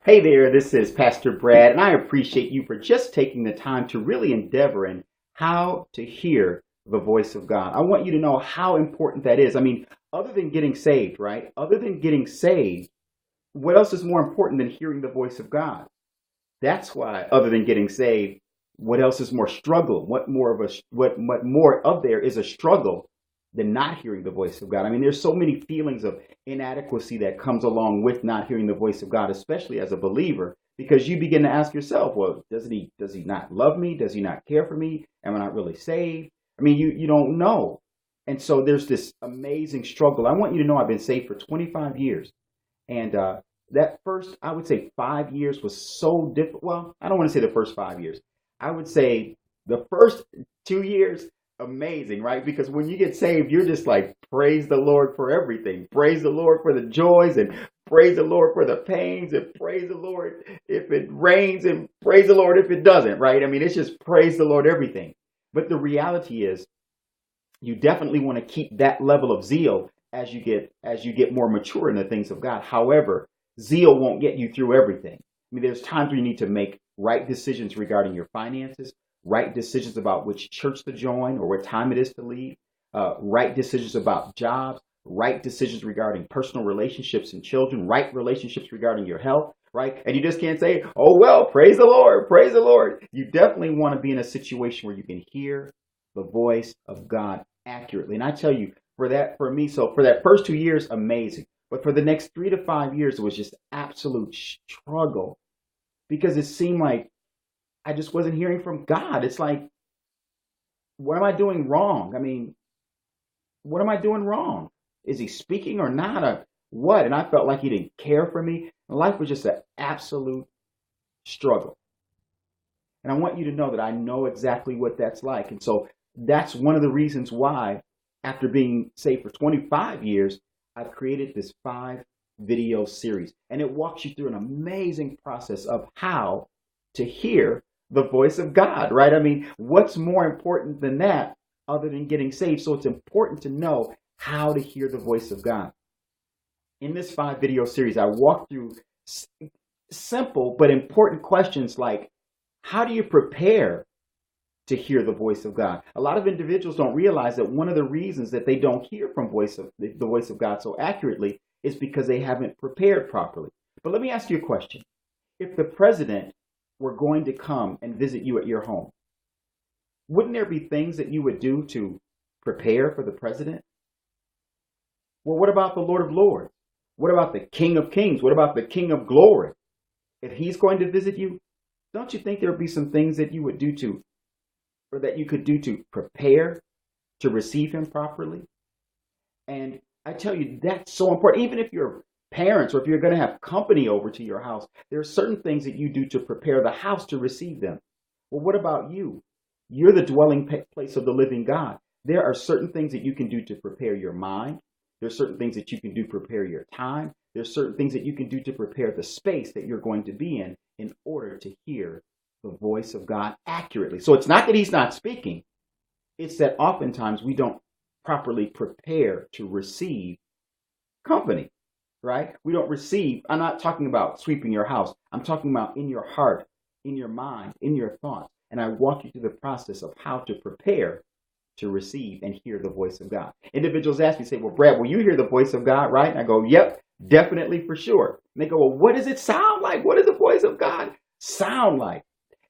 Hey there, this is Pastor Brad, and I appreciate you for just taking the time to really endeavor in how to hear the voice of God. I want you to know how important that is. I mean, other than getting saved, right? Other than getting saved, what else is more important than hearing the voice of God? That's why, other than getting saved, what else is more struggle? What more of there is a struggle than not hearing the voice of God? I mean, there's so many feelings of inadequacy that comes along with not hearing the voice of God, especially as a believer, because you begin to ask yourself, well, does he not love me? Does he not care for me? Am I not really saved? I mean, you don't know. And so there's this amazing struggle. I want you to know I've been saved for 25 years. And that first, I would say 5 years was so difficult. Well, I don't want to say the first 5 years. I would say the first 2 years, amazing, right? Because when you get saved, you're just like, praise the Lord for everything. Praise the Lord for the joys, and praise the Lord for the pains, and praise the Lord if it rains, and praise the Lord if it doesn't, right? I mean, it's just praise the Lord everything. But the reality is, you definitely want to keep that level of zeal as you get more mature in the things of God. However, zeal won't get you through everything. I mean, there's times where you need to make right decisions regarding your finances, right decisions about which church to join or what time it is to leave, right decisions about jobs, right decisions regarding personal relationships and children, right relationships regarding your health, right? And you just can't say, oh, well, praise the Lord, praise the Lord. You definitely want to be in a situation where you can hear the voice of God accurately. And I tell you, for that first 2 years, amazing. But for the next 3 to 5 years, it was just absolute struggle because it seemed like I just wasn't hearing from God. It's like, what am I doing wrong? I mean, what am I doing wrong? Is he speaking or not? Or what? And I felt like he didn't care for me. Life was just an absolute struggle. And I want you to know that I know exactly what that's like. And so that's one of the reasons why, after being saved for 25 years, I've created this 5 video series. And it walks you through an amazing process of how to hear the voice of God, right? I mean, what's more important than that other than getting saved? So it's important to know how to hear the voice of God. In this 5 video series, I walk through simple but important questions like, how do you prepare to hear the voice of God? A lot of individuals don't realize that one of the reasons that they don't hear from the voice of God so accurately is because they haven't prepared properly. But let me ask you a question. If the president were going to come and visit you at your home, wouldn't there be things that you would do to prepare for the president? Well, what about the Lord of Lords? What about the King of Kings? What about the King of Glory? If he's going to visit you, don't you think there would be some things that you would do that you could do to prepare to receive him properly? And I tell you, that's so important. Even if you're parents or if you're going to have company over to your house, there are certain things that you do to prepare the house to receive them. Well, what about you? You're the dwelling place of the living God. There are certain things that you can do to prepare your mind. There's certain things that you can do to prepare your time. There's certain things that you can do to prepare the space that you're going to be in order to hear the voice of God accurately. So it's not that he's not speaking. It's that oftentimes we don't properly prepare to receive company, right? We don't receive. I'm not talking about sweeping your house. I'm talking about in your heart, in your mind, in your thoughts. And I walk you through the process of how to prepare to receive and hear the voice of God. Individuals ask me, say, well, Brad, will you hear the voice of God, right? And I go, yep, definitely, for sure. And they go, well, what does it sound like? What does the voice of God sound like?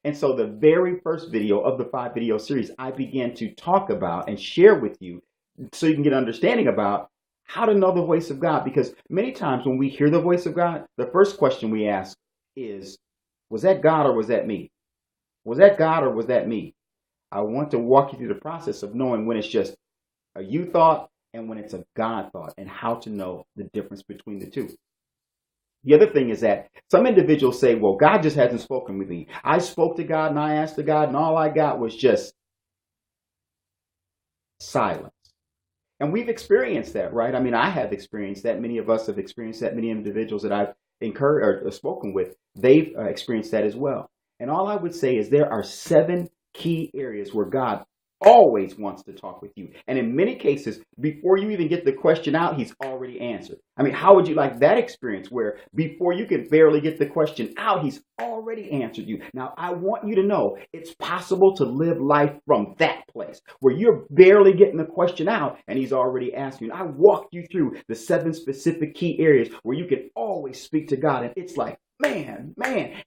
And so the very first video of the 5 video series, I began to talk about and share with you so you can get understanding about how to know the voice of God. Because many times when we hear the voice of God, the first question we ask is, was that God or was that me? Was that God or was that me? I want to walk you through the process of knowing when it's just a you thought and when it's a God thought, and how to know the difference between the two. The other thing is that some individuals say, well, God just hasn't spoken with me. I spoke to God and I asked to God and all I got was just silence. And we've experienced that, right? I mean, I have experienced that. Many of us have experienced that. Many individuals that I've encouraged or spoken with, they've experienced that as well. And all I would say is there are 7 key areas where God always wants to talk with you. And in many cases, before you even get the question out, he's already answered. I mean, how would you like that experience where before you could barely get the question out, he's already answered you? Now, I want you to know it's possible to live life from that place where you're barely getting the question out and he's already asking you. I walked you through the 7 specific key areas where you can always speak to God. And it's like, man,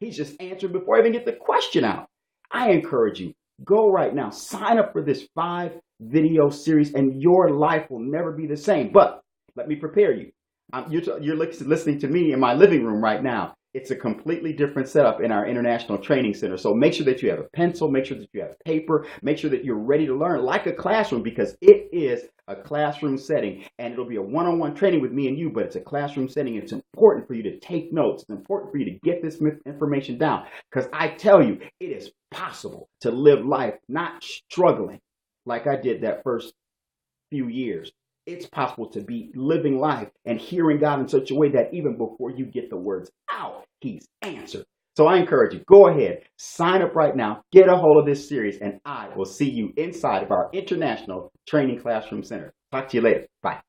he's just answered before I even get the question out. I encourage you, go right now, sign up for this 5-video series and your life will never be the same. But let me prepare you. You're listening to me in my living room right now. It's a completely different setup in our International Training Center. So make sure that you have a pencil, make sure that you have paper, make sure that you're ready to learn like a classroom, because it is a classroom setting and it'll be a one-on-one training with me and you, but it's a classroom setting. It's important for you to take notes. It's important for you to get this information down, because I tell you, it is possible to live life not struggling like I did that first few years. It's possible to be living life and hearing God in such a way that even before you get the words out, he's answered. So I encourage you, go ahead, sign up right now, get a hold of this series, and I will see you inside of our International Training Classroom Center. Talk to you later. Bye.